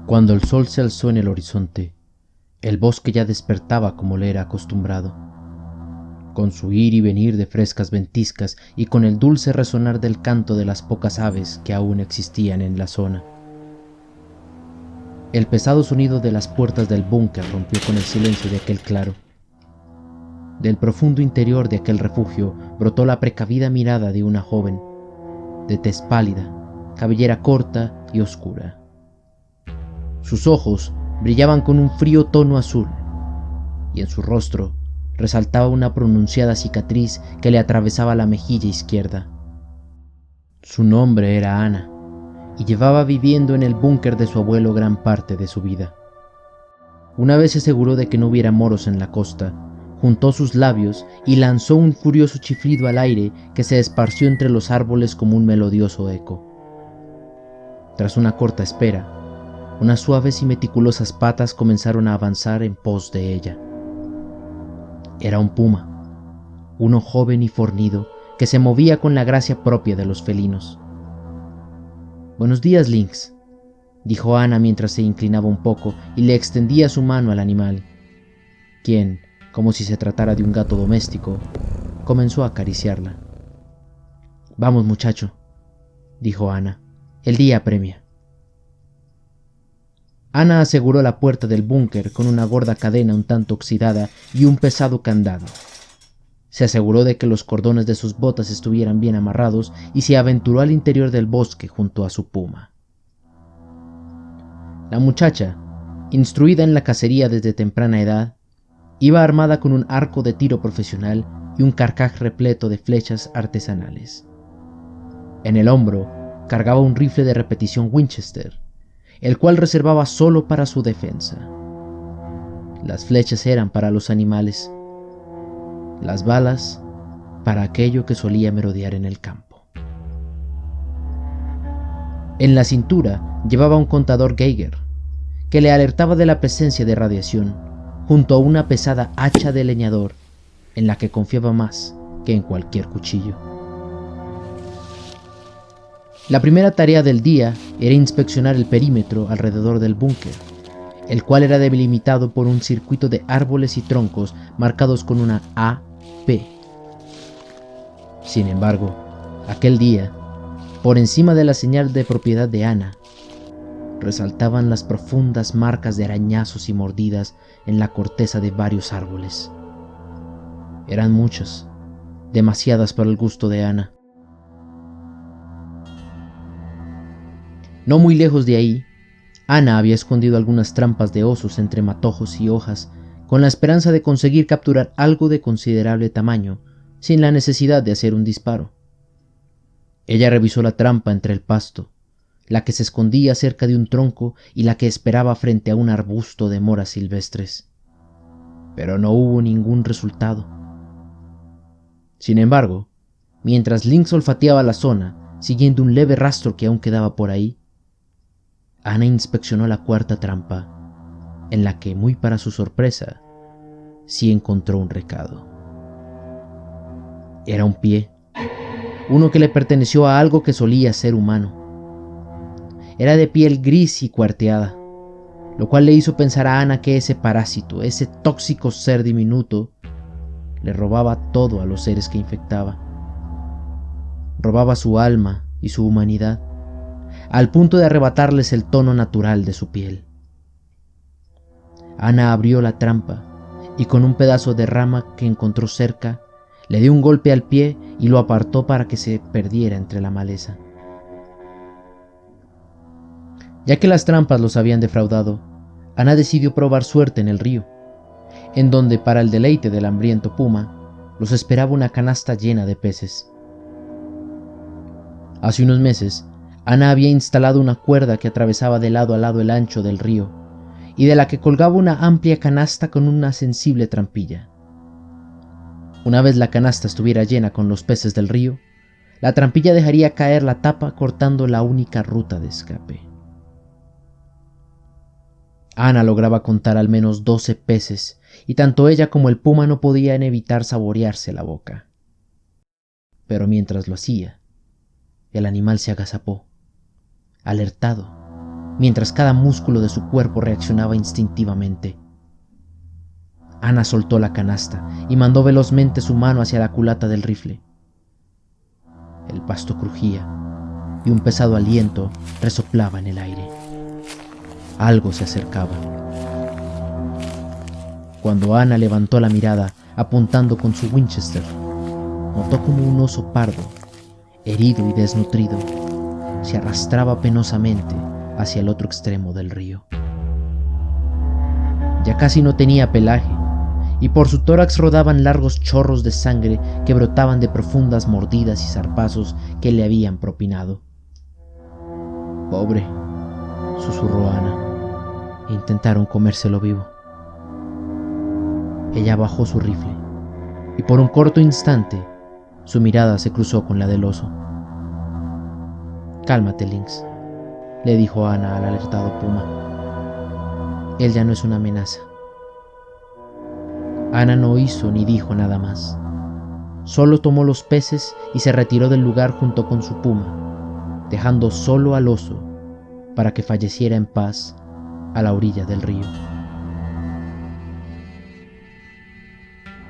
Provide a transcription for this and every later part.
Cuando el sol se alzó en el horizonte, el bosque ya despertaba como le era acostumbrado, con su ir y venir de frescas ventiscas y con el dulce resonar del canto de las pocas aves que aún existían en la zona. El pesado sonido de las puertas del búnker rompió con el silencio de aquel claro. Del profundo interior de aquel refugio brotó la precavida mirada de una joven, de tez pálida, cabellera corta y oscura. Sus ojos brillaban con un frío tono azul, y en su rostro resaltaba una pronunciada cicatriz que le atravesaba la mejilla izquierda. Su nombre era Ana, y llevaba viviendo en el búnker de su abuelo gran parte de su vida. Una vez se aseguró de que no hubiera moros en la costa, juntó sus labios y lanzó un furioso chiflido al aire que se esparció entre los árboles como un melodioso eco. Tras una corta espera, unas suaves y meticulosas patas comenzaron a avanzar en pos de ella. Era un puma, uno joven y fornido, que se movía con la gracia propia de los felinos. «Buenos días, Lynx», dijo Ana mientras se inclinaba un poco y le extendía su mano al animal, quien, como si se tratara de un gato doméstico, comenzó a acariciarla. «Vamos, muchacho», dijo Ana, «el día apremia». Ana aseguró la puerta del búnker con una gorda cadena un tanto oxidada y un pesado candado. Se aseguró de que los cordones de sus botas estuvieran bien amarrados y se aventuró al interior del bosque junto a su puma. La muchacha, instruida en la cacería desde temprana edad, iba armada con un arco de tiro profesional y un carcaj repleto de flechas artesanales. En el hombro cargaba un rifle de repetición Winchester, el cual reservaba solo para su defensa. Las flechas eran para los animales, las balas para aquello que solía merodear en el campo. En la cintura llevaba un contador Geiger, que le alertaba de la presencia de radiación, junto a una pesada hacha de leñador, en la que confiaba más que en cualquier cuchillo. La primera tarea del día era inspeccionar el perímetro alrededor del búnker, el cual era delimitado por un circuito de árboles y troncos marcados con una AP. Sin embargo, aquel día, por encima de la señal de propiedad de Ana, resaltaban las profundas marcas de arañazos y mordidas en la corteza de varios árboles. Eran muchas, demasiadas para el gusto de Ana. No muy lejos de ahí, Ana había escondido algunas trampas de osos entre matojos y hojas, con la esperanza de conseguir capturar algo de considerable tamaño, sin la necesidad de hacer un disparo. Ella revisó la trampa entre el pasto, la que se escondía cerca de un tronco y la que esperaba frente a un arbusto de moras silvestres. Pero no hubo ningún resultado. Sin embargo, mientras Lynx olfateaba la zona, siguiendo un leve rastro que aún quedaba por ahí, Ana inspeccionó la cuarta trampa, en la que, muy para su sorpresa, sí encontró un recado. Era un pie, uno que le perteneció a algo que solía ser humano. Era de piel gris y cuarteada, lo cual le hizo pensar a Ana que ese parásito, ese tóxico ser diminuto, le robaba todo a los seres que infectaba. Robaba su alma y su humanidad, al punto de arrebatarles el tono natural de su piel. Ana abrió la trampa y con un pedazo de rama que encontró cerca, le dio un golpe al pie y lo apartó para que se perdiera entre la maleza. Ya que las trampas los habían defraudado, Ana decidió probar suerte en el río, en donde, para el deleite del hambriento puma, los esperaba una canasta llena de peces. Hace unos meses, Ana había instalado una cuerda que atravesaba de lado a lado el ancho del río, y de la que colgaba una amplia canasta con una sensible trampilla. Una vez la canasta estuviera llena con los peces del río, la trampilla dejaría caer la tapa cortando la única ruta de escape. Ana lograba contar al menos 12 peces, y tanto ella como el puma no podían evitar saborearse la boca. Pero mientras lo hacía, el animal se agazapó, alertado, mientras cada músculo de su cuerpo reaccionaba instintivamente. Ana soltó la canasta y mandó velozmente su mano hacia la culata del rifle. El pasto crujía y un pesado aliento resoplaba en el aire. Algo se acercaba. Cuando Ana levantó la mirada apuntando con su Winchester, notó como un oso pardo, herido y desnutrido, se arrastraba penosamente hacia el otro extremo del río. Ya casi no tenía pelaje, y por su tórax rodaban largos chorros de sangre que brotaban de profundas mordidas y zarpazos que le habían propinado. «Pobre», susurró Ana. «Intentaron comérselo vivo». Ella bajó su rifle, y por un corto instante su mirada se cruzó con la del oso. «Cálmate, Lynx», le dijo Ana al alertado puma. «Él ya no es una amenaza». Ana no hizo ni dijo nada más. Solo tomó los peces y se retiró del lugar junto con su puma, dejando solo al oso para que falleciera en paz a la orilla del río.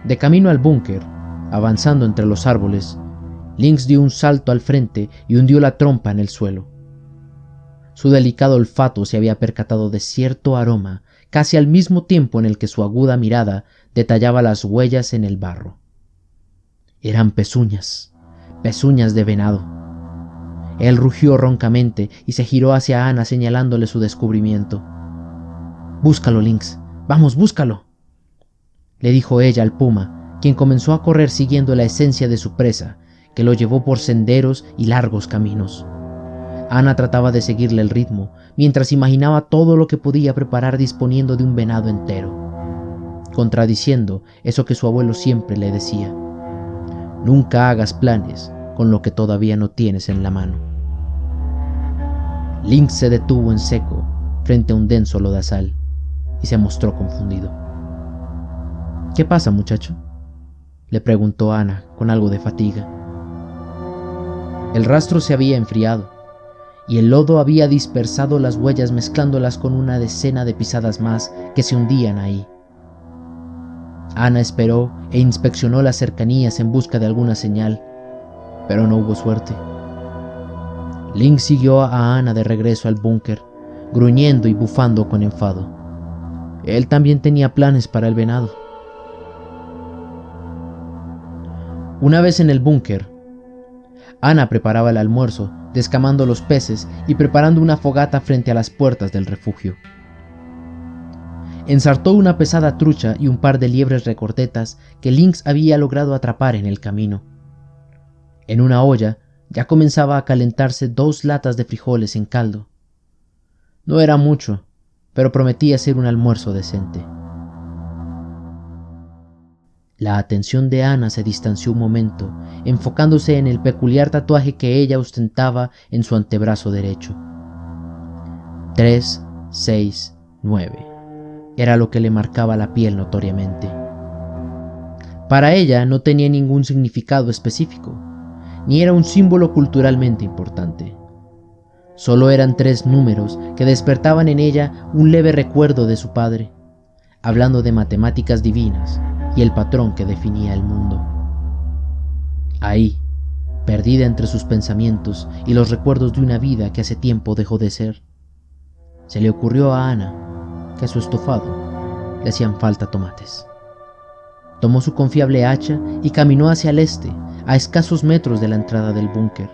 De camino al búnker, avanzando entre los árboles, Lynx dio un salto al frente y hundió la trompa en el suelo. Su delicado olfato se había percatado de cierto aroma casi al mismo tiempo en el que su aguda mirada detallaba las huellas en el barro. Eran pezuñas de venado. Él rugió roncamente y se giró hacia Ana señalándole su descubrimiento. «Búscalo, Lynx. Vamos, búscalo», le dijo ella al puma, quien comenzó a correr siguiendo la esencia de su presa, que lo llevó por senderos y largos caminos. Ana trataba de seguirle el ritmo, mientras imaginaba todo lo que podía preparar disponiendo de un venado entero, contradiciendo eso que su abuelo siempre le decía: «Nunca hagas planes con lo que todavía no tienes en la mano». Lynx se detuvo en seco frente a un denso lodazal y se mostró confundido. «¿Qué pasa, muchacho?», le preguntó Ana con algo de fatiga. El rastro se había enfriado y el lodo había dispersado las huellas mezclándolas con una decena de pisadas más que se hundían ahí. Ana esperó e inspeccionó las cercanías en busca de alguna señal, pero no hubo suerte. Lynx siguió a Ana de regreso al búnker, gruñendo y bufando con enfado. Él también tenía planes para el venado. Una vez en el búnker, Ana preparaba el almuerzo, descamando los peces y preparando una fogata frente a las puertas del refugio. Ensartó una pesada trucha y un par de liebres recordetas que Lynx había logrado atrapar en el camino. En una olla ya comenzaba a calentarse 2 latas de frijoles en caldo. No era mucho, pero prometía ser un almuerzo decente. La atención de Ana se distanció un momento, enfocándose en el peculiar tatuaje que ella ostentaba en su antebrazo derecho. 3, 6, 9. Era lo que le marcaba la piel notoriamente. Para ella no tenía ningún significado específico, ni era un símbolo culturalmente importante. Solo eran 3 números que despertaban en ella un leve recuerdo de su padre, hablando de matemáticas divinas y el patrón que definía el mundo. Ahí, perdida entre sus pensamientos y los recuerdos de una vida que hace tiempo dejó de ser, se le ocurrió a Ana que a su estofado le hacían falta tomates. Tomó su confiable hacha y caminó hacia el este, a escasos metros de la entrada del búnker,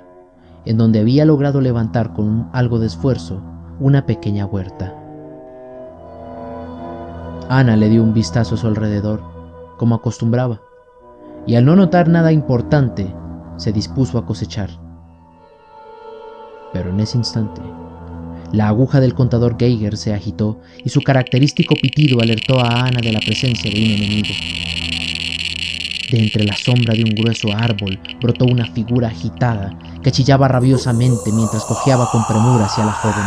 en donde había logrado levantar con algo de esfuerzo una pequeña huerta. Ana le dio un vistazo a su alrededor, como acostumbraba, y al no notar nada importante, se dispuso a cosechar. Pero en ese instante, la aguja del contador Geiger se agitó y su característico pitido alertó a Ana de la presencia de un enemigo. De entre la sombra de un grueso árbol brotó una figura agitada que chillaba rabiosamente mientras cojeaba con premura hacia la joven.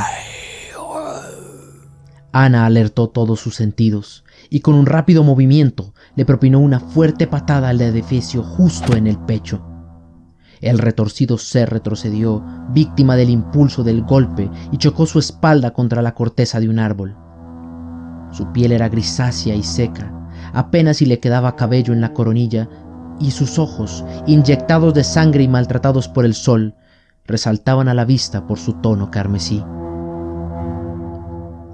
Ana alertó todos sus sentidos y con un rápido movimiento le propinó una fuerte patada al edificio justo en el pecho. El retorcido ser retrocedió, víctima del impulso del golpe, y chocó su espalda contra la corteza de un árbol. Su piel era grisácea y seca, apenas si le quedaba cabello en la coronilla, y sus ojos, inyectados de sangre y maltratados por el sol, resaltaban a la vista por su tono carmesí.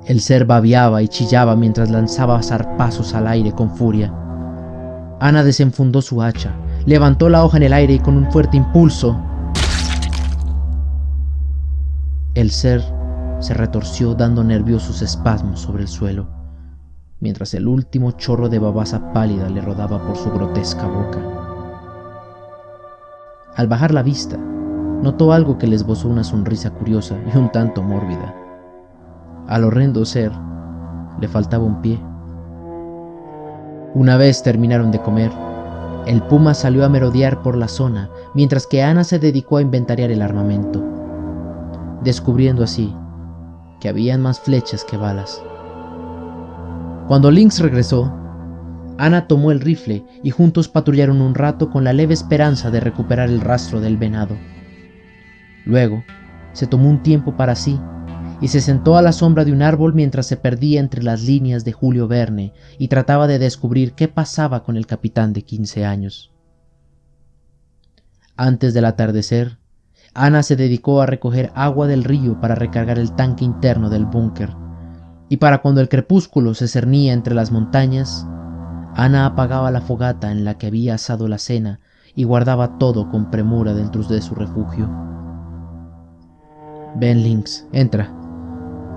El ser babeaba y chillaba mientras lanzaba zarpazos al aire con furia. Ana desenfundó su hacha, levantó la hoja en el aire y con un fuerte impulso, el ser se retorció dando nerviosos espasmos sobre el suelo, mientras el último chorro de babasa pálida le rodaba por su grotesca boca. Al bajar la vista, notó algo que le esbozó una sonrisa curiosa y un tanto mórbida. Al horrendo ser le faltaba un pie. Una vez terminaron de comer, el puma salió a merodear por la zona mientras que Ana se dedicó a inventariar el armamento, descubriendo así que habían más flechas que balas. Cuando Lynx regresó, Ana tomó el rifle y juntos patrullaron un rato con la leve esperanza de recuperar el rastro del venado. Luego, se tomó un tiempo para sí y se sentó a la sombra de un árbol mientras se perdía entre las líneas de Julio Verne y trataba de descubrir qué pasaba con el capitán de 15 años. Antes del atardecer, Ana se dedicó a recoger agua del río para recargar el tanque interno del búnker, y para cuando el crepúsculo se cernía entre las montañas, Ana apagaba la fogata en la que había asado la cena y guardaba todo con premura dentro de su refugio. «Ven, Lynx, entra»,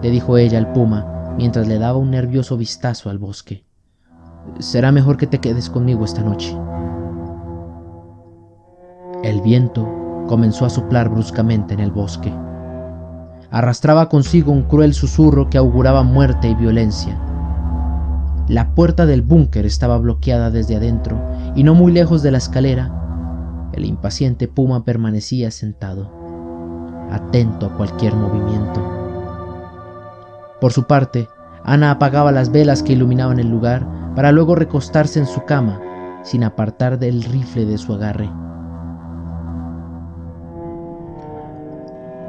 le dijo ella al puma mientras le daba un nervioso vistazo al bosque. «Será mejor que te quedes conmigo esta noche». El viento comenzó a soplar bruscamente en el bosque. Arrastraba consigo un cruel susurro que auguraba muerte y violencia. La puerta del búnker estaba bloqueada desde adentro y no muy lejos de la escalera, el impaciente puma permanecía sentado, atento a cualquier movimiento. Por su parte, Ana apagaba las velas que iluminaban el lugar para luego recostarse en su cama, sin apartar el rifle de su agarre.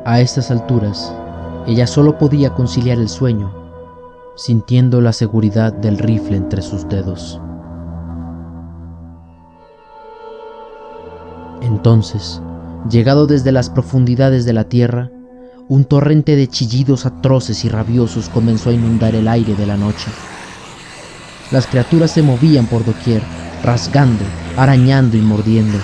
A estas alturas, ella solo podía conciliar el sueño, sintiendo la seguridad del rifle entre sus dedos. Entonces, llegado desde las profundidades de la tierra, un torrente de chillidos atroces y rabiosos comenzó a inundar el aire de la noche. Las criaturas se movían por doquier, rasgando, arañando y mordiendo.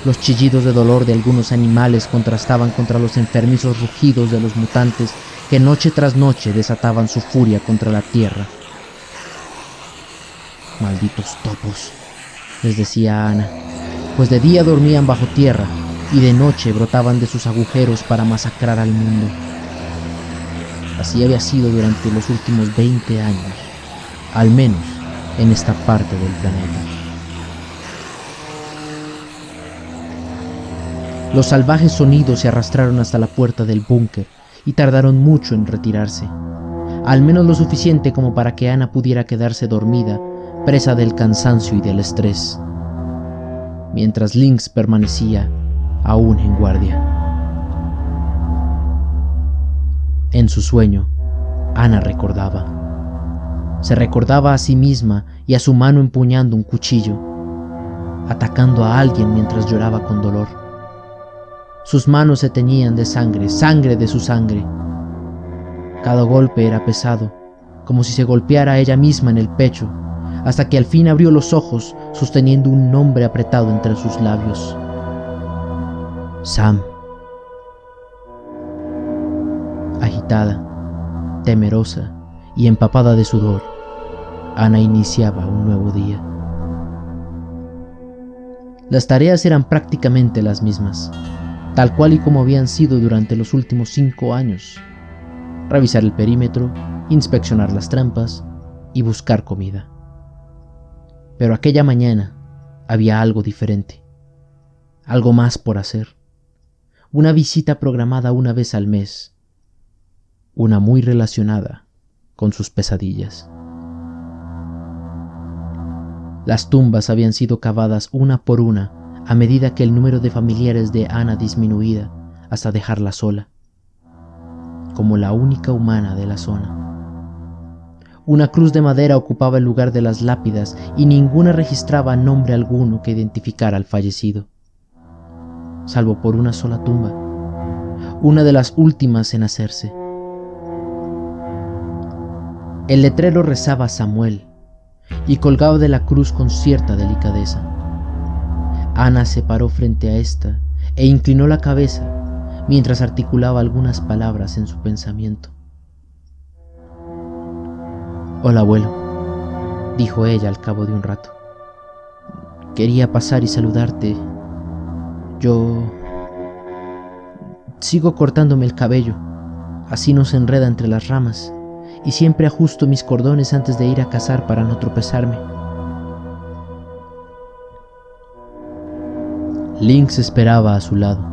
Los chillidos de dolor de algunos animales contrastaban contra los enfermizos rugidos de los mutantes que noche tras noche desataban su furia contra la tierra. «Malditos topos», les decía Ana, pues de día dormían bajo tierra y de noche brotaban de sus agujeros para masacrar al mundo. Así había sido durante los últimos 20 años, al menos en esta parte del planeta. Los salvajes sonidos se arrastraron hasta la puerta del búnker y tardaron mucho en retirarse, al menos lo suficiente como para que Ana pudiera quedarse dormida, presa del cansancio y del estrés, mientras Lynx permanecía aún en guardia. En su sueño, Ana recordaba. Se recordaba a sí misma y a su mano empuñando un cuchillo, atacando a alguien mientras lloraba con dolor. Sus manos se teñían de sangre, sangre de su sangre. Cada golpe era pesado, como si se golpeara a ella misma en el pecho, hasta que al fin abrió los ojos sosteniendo un nombre apretado entre sus labios. Sam. Agitada, temerosa y empapada de sudor, Ana iniciaba un nuevo día. Las tareas eran prácticamente las mismas, tal cual y como habían sido durante los últimos 5 años. Revisar el perímetro, inspeccionar las trampas y buscar comida. Pero aquella mañana había algo diferente, algo más por hacer. Una visita programada una vez al mes, una muy relacionada con sus pesadillas. Las tumbas habían sido cavadas una por una a medida que el número de familiares de Ana disminuía hasta dejarla sola, como la única humana de la zona. Una cruz de madera ocupaba el lugar de las lápidas y ninguna registraba nombre alguno que identificara al fallecido, salvo por una sola tumba, una de las últimas en hacerse. El letrero rezaba Samuel y colgaba de la cruz con cierta delicadeza. Ana se paró frente a esta e inclinó la cabeza mientras articulaba algunas palabras en su pensamiento. «Hola, abuelo», dijo ella al cabo de un rato. «Quería pasar y saludarte. Yo sigo cortándome el cabello, así no se enreda entre las ramas, y siempre ajusto mis cordones antes de ir a cazar para no tropezarme». Lynx esperaba a su lado,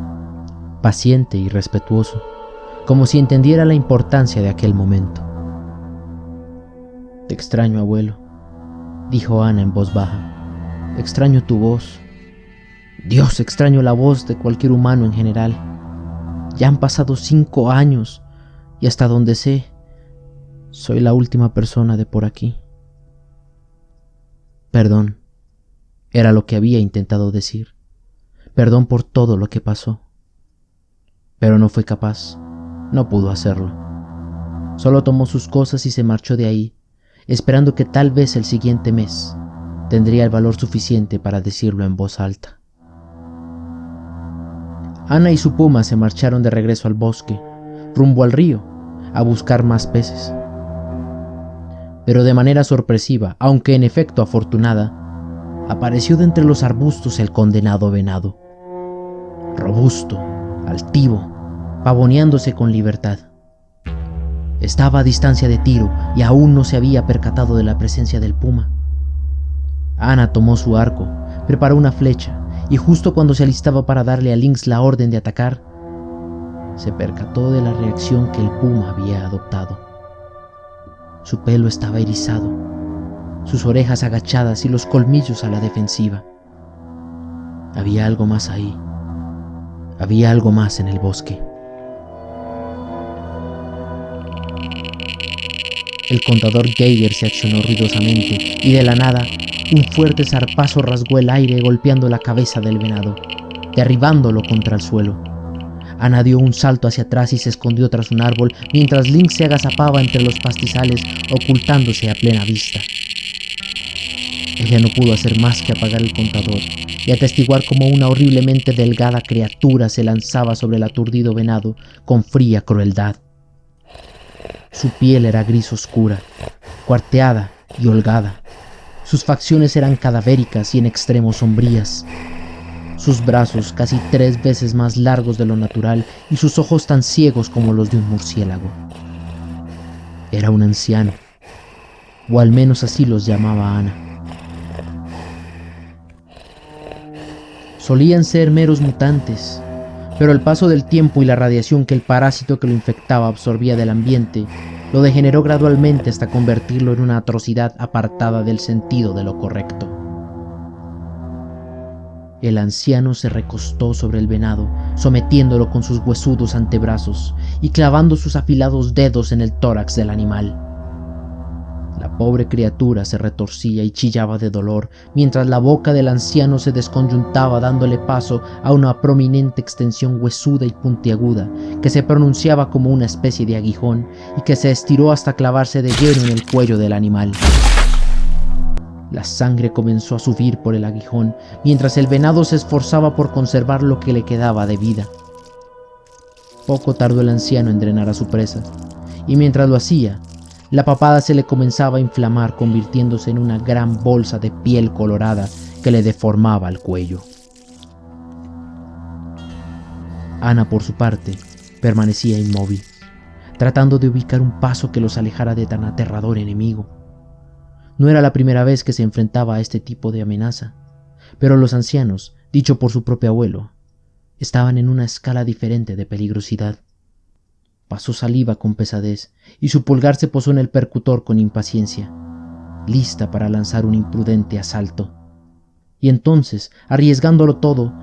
paciente y respetuoso, como si entendiera la importancia de aquel momento. «Te extraño, abuelo», dijo Ana en voz baja. «Extraño tu voz. Dios, extraño la voz de cualquier humano en general. Ya han pasado 5 años y hasta donde sé, soy la última persona de por aquí». Perdón, era lo que había intentado decir. Perdón por todo lo que pasó. Pero no fue capaz, no pudo hacerlo. Solo tomó sus cosas y se marchó de ahí, esperando que tal vez el siguiente mes tendría el valor suficiente para decirlo en voz alta. Ana y su puma se marcharon de regreso al bosque, rumbo al río, a buscar más peces. Pero de manera sorpresiva, aunque en efecto afortunada, apareció de entre los arbustos el condenado venado. Robusto, altivo, pavoneándose con libertad. Estaba a distancia de tiro y aún no se había percatado de la presencia del puma. Ana tomó su arco, preparó una flecha y justo cuando se alistaba para darle a Lynx la orden de atacar, se percató de la reacción que el puma había adoptado. Su pelo estaba erizado, sus orejas agachadas y los colmillos a la defensiva. Había algo más ahí. Había algo más en el bosque. El contador Geiger se accionó ruidosamente y de la nada un fuerte zarpazo rasgó el aire golpeando la cabeza del venado, derribándolo contra el suelo. Ana dio un salto hacia atrás y se escondió tras un árbol mientras Lynx se agazapaba entre los pastizales, ocultándose a plena vista. Ella no pudo hacer más que apagar el contador y atestiguar cómo una horriblemente delgada criatura se lanzaba sobre el aturdido venado con fría crueldad. Su piel era gris oscura, cuarteada y holgada. Sus facciones eran cadavéricas y en extremo sombrías. Sus brazos casi 3 veces más largos de lo natural y sus ojos tan ciegos como los de un murciélago. Era un anciano, o al menos así los llamaba Ana. Solían ser meros mutantes, pero el paso del tiempo y la radiación que el parásito que lo infectaba absorbía del ambiente lo degeneró gradualmente hasta convertirlo en una atrocidad apartada del sentido de lo correcto. El anciano se recostó sobre el venado, sometiéndolo con sus huesudos antebrazos y clavando sus afilados dedos en el tórax del animal. La pobre criatura se retorcía y chillaba de dolor, mientras la boca del anciano se desconyuntaba dándole paso a una prominente extensión huesuda y puntiaguda que se pronunciaba como una especie de aguijón y que se estiró hasta clavarse de lleno en el cuello del animal. La sangre comenzó a subir por el aguijón, mientras el venado se esforzaba por conservar lo que le quedaba de vida. Poco tardó el anciano en drenar a su presa, y mientras lo hacía, la papada se le comenzaba a inflamar, convirtiéndose en una gran bolsa de piel colorada que le deformaba el cuello. Ana, por su parte, permanecía inmóvil, tratando de ubicar un paso que los alejara de tan aterrador enemigo. No era la primera vez que se enfrentaba a este tipo de amenaza, pero los ancianos, dicho por su propio abuelo, estaban en una escala diferente de peligrosidad. Pasó saliva con pesadez y su pulgar se posó en el percutor con impaciencia, lista para lanzar un imprudente asalto. y entonces, arriesgándolo todo,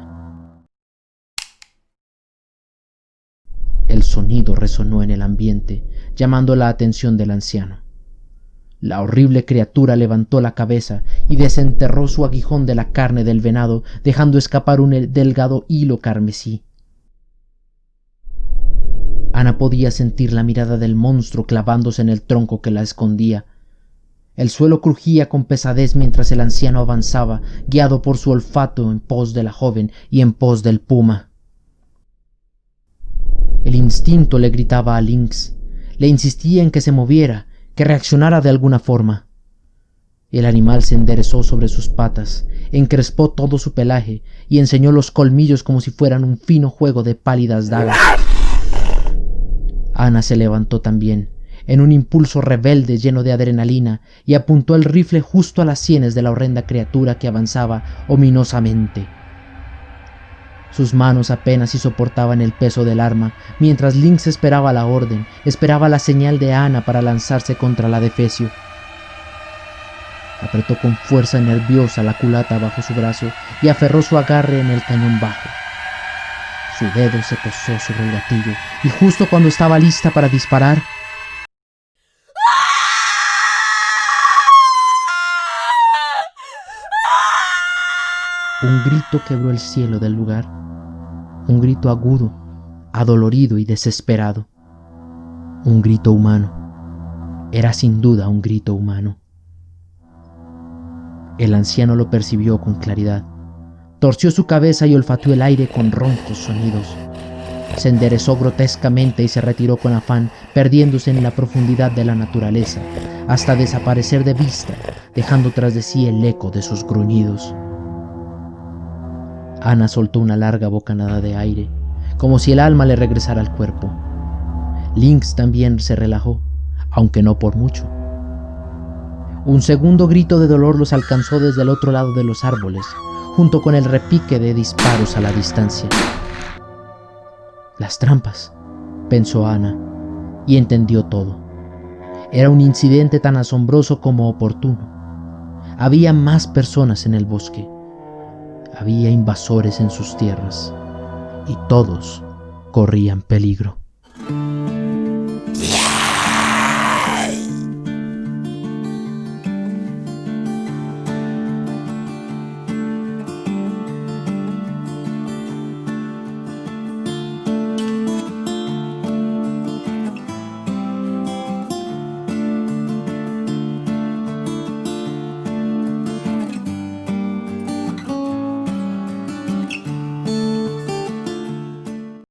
el sonido resonó en el ambiente, llamando la atención del anciano. La horrible criatura levantó la cabeza y desenterró su aguijón de la carne del venado, dejando escapar un delgado hilo carmesí. Ana podía sentir la mirada del monstruo clavándose en el tronco que la escondía. El suelo crujía con pesadez mientras el anciano avanzaba, guiado por su olfato en pos de la joven y en pos del puma. El instinto le gritaba a Lynx, le insistía en que se moviera, que reaccionara de alguna forma. El animal se enderezó sobre sus patas, encrespó todo su pelaje y enseñó los colmillos como si fueran un fino juego de pálidas dagas. Ana se levantó también, en un impulso rebelde lleno de adrenalina, y apuntó el rifle justo a las sienes de la horrenda criatura que avanzaba ominosamente. Sus manos apenas si soportaban el peso del arma, mientras Lynx esperaba la orden, esperaba la señal de Ana para lanzarse contra la Defecio. Apretó con fuerza nerviosa la culata bajo su brazo y aferró su agarre en el cañón bajo. Su dedo se posó sobre el gatillo, y justo cuando estaba lista para disparar, un grito quebró el cielo del lugar, un grito agudo, adolorido y desesperado. Un grito humano. Era sin duda un grito humano. El anciano lo percibió con claridad. Torció su cabeza y olfateó el aire con roncos sonidos. Se enderezó grotescamente y se retiró con afán, perdiéndose en la profundidad de la naturaleza, hasta desaparecer de vista, dejando tras de sí el eco de sus gruñidos. Ana soltó una larga bocanada de aire, como si el alma le regresara al cuerpo. Lynx también se relajó, aunque no por mucho. Un segundo grito de dolor los alcanzó desde el otro lado de los árboles, junto con el repique de disparos a la distancia. Las trampas, pensó Ana, y entendió todo. Era un incidente tan asombroso como oportuno. Había más personas en el bosque. Había invasores en sus tierras, y todos corrían peligro.